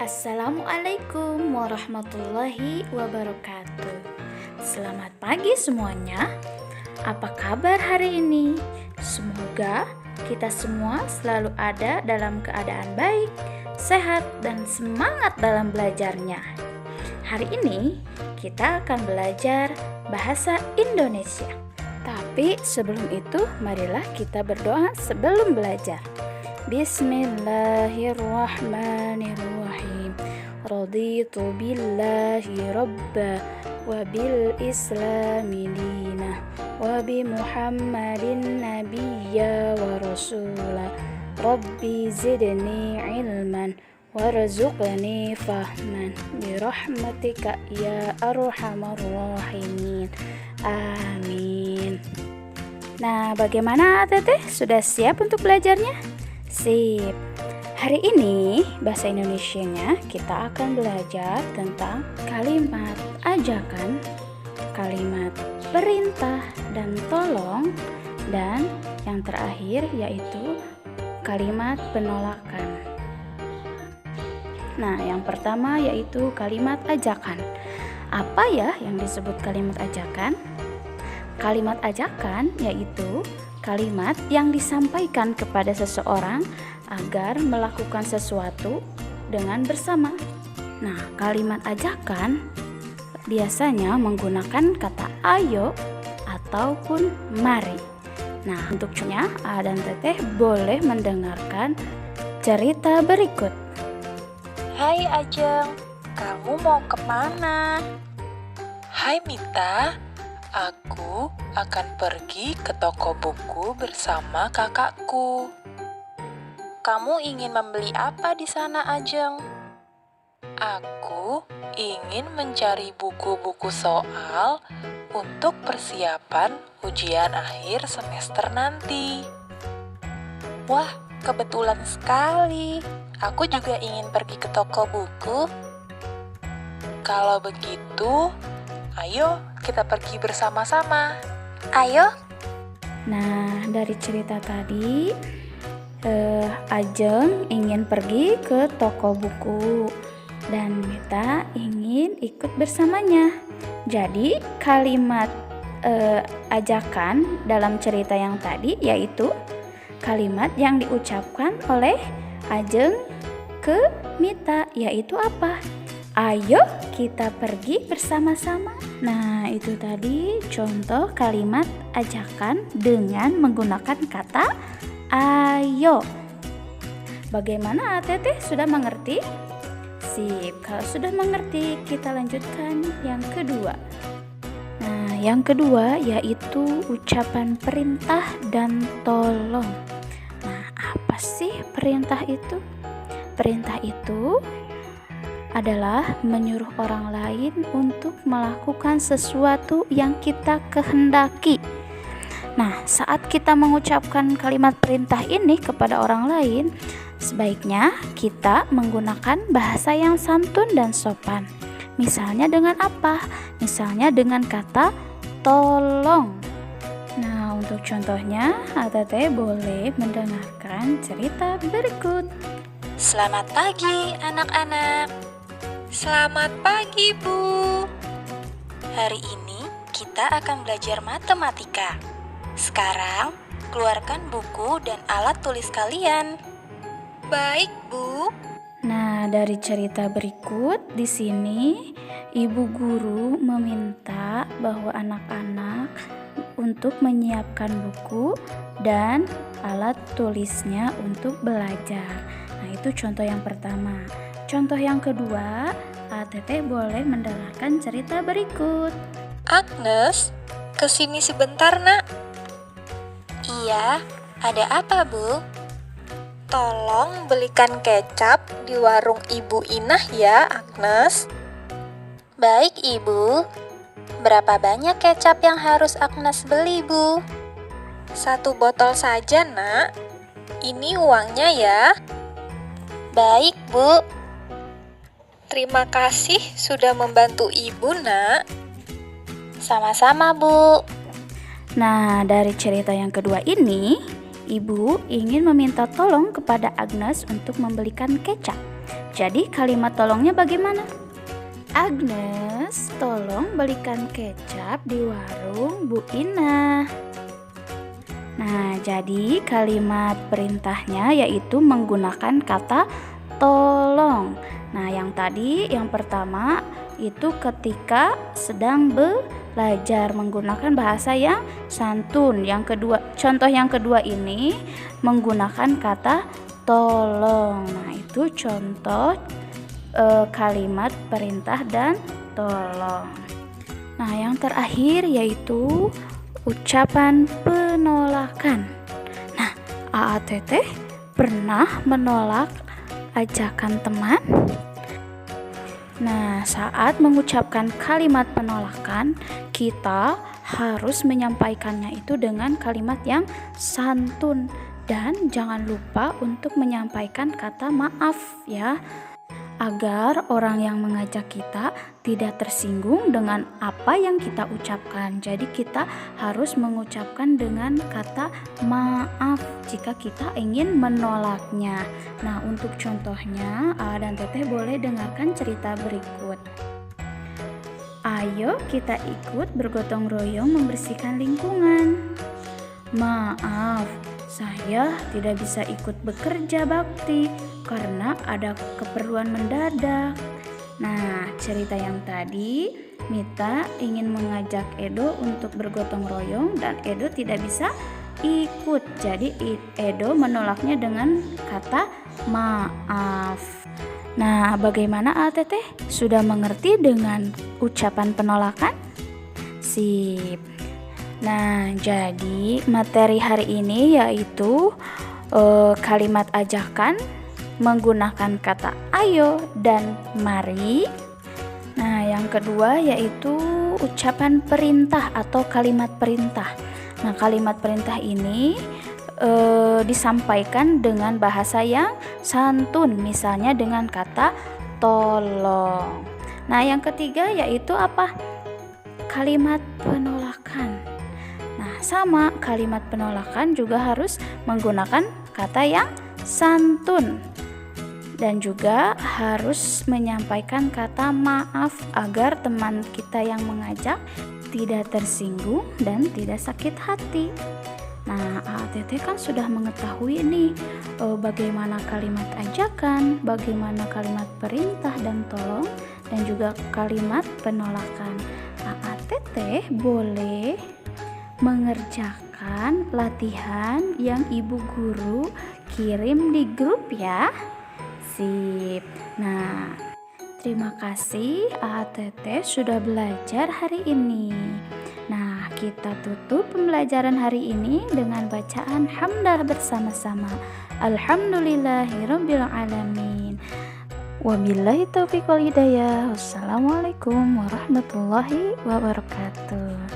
Assalamualaikum warahmatullahi wabarakatuh. Selamat pagi semuanya. Apa kabar hari ini? Semoga kita semua selalu ada dalam keadaan baik, sehat, dan semangat dalam belajarnya. Hari ini kita akan belajar bahasa Indonesia. Tapi sebelum itu, marilah kita berdoa sebelum belajar. Bismillahirrahmanirrahim. Raditu billahi rabba wa bil islami dina wa bi Muhammadin nabiyya wa rasula. Rabbi zidni ilman warzuqni fahman birahmatika ya arhamar rahimin. Amin. Nah, bagaimana Teteh? Sudah siap untuk belajarnya? Sip. Hari ini bahasa Indonesianya kita akan belajar tentang kalimat ajakan, kalimat perintah dan tolong, dan yang terakhir yaitu kalimat penolakan. Nah, yang pertama yaitu kalimat ajakan. Apa ya yang disebut kalimat ajakan? Kalimat ajakan yaitu kalimat yang disampaikan kepada seseorang agar melakukan sesuatu dengan bersama. Nah, kalimat ajakan biasanya menggunakan kata ayo ataupun mari. Nah, untuk contohnya A dan Teteh boleh mendengarkan cerita berikut. Hai Ajeng, kamu mau kemana? Hai Mita, aku akan pergi ke toko buku bersama kakakku. Kamu ingin membeli apa di sana, Ajeng? Aku ingin mencari buku-buku soal untuk persiapan ujian akhir semester nanti. Wah, kebetulan sekali. Aku juga ingin pergi ke toko buku. Kalau begitu, ayo kita pergi bersama-sama. Ayo. Nah, dari cerita tadi, Ajeng ingin pergi ke toko buku dan Mita ingin ikut bersamanya. Jadi, kalimat ajakan dalam cerita yang tadi yaitu kalimat yang diucapkan oleh Ajeng ke Mita, yaitu apa? Ayo kita pergi bersama-sama. Nah, itu tadi contoh kalimat ajakan dengan menggunakan kata ayo. Bagaimana Teteh, sudah mengerti? Sip, kalau sudah mengerti kita lanjutkan yang kedua. Nah, yang kedua yaitu ucapan perintah dan tolong. Nah, apa sih perintah itu? Perintah itu adalah menyuruh orang lain untuk melakukan sesuatu yang kita kehendaki. Nah, saat kita mengucapkan kalimat perintah ini kepada orang lain, sebaiknya kita menggunakan bahasa yang santun dan sopan. Misalnya dengan apa? Misalnya dengan kata tolong. Nah, untuk contohnya, Teteh boleh mendengarkan cerita berikut. Selamat pagi, anak-anak. Selamat pagi, Bu. Hari ini kita akan belajar matematika. Sekarang, keluarkan buku dan alat tulis kalian. Baik, Bu. Nah, dari cerita berikut di sini, ibu guru meminta bahwa anak-anak untuk menyiapkan buku dan alat tulisnya untuk belajar. Nah, itu contoh yang pertama. Contoh yang kedua, Teteh boleh mendengarkan cerita berikut. Agnes, kesini sebentar, Nak. Iya, ada apa, Bu? Tolong belikan kecap di warung Ibu Inah ya, Agnes. Baik, Ibu. Berapa banyak kecap yang harus Agnes beli, Bu? 1 botol saja, Nak. Ini uangnya ya. Baik, Bu. Terima kasih sudah membantu Ibu, Nak. Sama-sama, Bu. Nah, dari cerita yang kedua ini, Ibu ingin meminta tolong kepada Agnes untuk membelikan kecap. Jadi kalimat tolongnya bagaimana? Agnes, tolong belikan kecap di warung Bu Inah. Nah, jadi kalimat perintahnya yaitu menggunakan kata tolong. Nah, yang pertama itu ketika sedang belajar menggunakan bahasa yang santun. Contoh yang kedua ini menggunakan kata tolong. Nah, itu contoh kalimat perintah dan tolong. Nah, yang terakhir yaitu ucapan penolakan. Nah, AATT pernah menolak ajakan teman? Nah, saat mengucapkan kalimat penolakan, kita harus menyampaikannya itu dengan kalimat yang santun dan jangan lupa untuk menyampaikan kata maaf ya, agar orang yang mengajak kita tidak tersinggung dengan apa yang kita ucapkan. Jadi kita harus mengucapkan dengan kata maaf jika kita ingin menolaknya. Nah, untuk contohnya A dan Teteh boleh dengarkan cerita berikut. Ayo kita ikut bergotong royong membersihkan lingkungan. Maaf, saya tidak bisa ikut bekerja bakti karena ada keperluan mendadak. Nah, cerita yang tadi, Mita ingin mengajak Edo untuk bergotong royong dan Edo tidak bisa ikut. Jadi Edo menolaknya dengan kata maaf. Nah, bagaimana ATT? Sudah mengerti dengan ucapan penolakan? Sip. Nah, jadi materi hari ini yaitu kalimat ajakan menggunakan kata ayo dan mari. Nah, yang kedua yaitu ucapan perintah atau kalimat perintah. Nah, kalimat perintah ini disampaikan dengan bahasa yang santun, misalnya dengan kata tolong. Nah, yang ketiga yaitu apa? Kalimat penolakan. Nah, sama, kalimat penolakan juga harus menggunakan kata yang santun dan juga harus menyampaikan kata maaf agar teman kita yang mengajak tidak tersinggung dan tidak sakit hati. Nah, AATT kan sudah mengetahui nih bagaimana kalimat ajakan, bagaimana kalimat perintah dan tolong, dan juga kalimat penolakan. AATT boleh mengerjakan latihan yang ibu guru kirim di grup ya. Sip. Nah, terima kasih AATT sudah belajar hari ini. Nah, kita tutup pembelajaran hari ini dengan bacaan hamdalah bersama-sama. Alhamdulillahirabbil alamin. Wabillahi taufiq wal hidayah. Wassalamualaikum warahmatullahi wabarakatuh.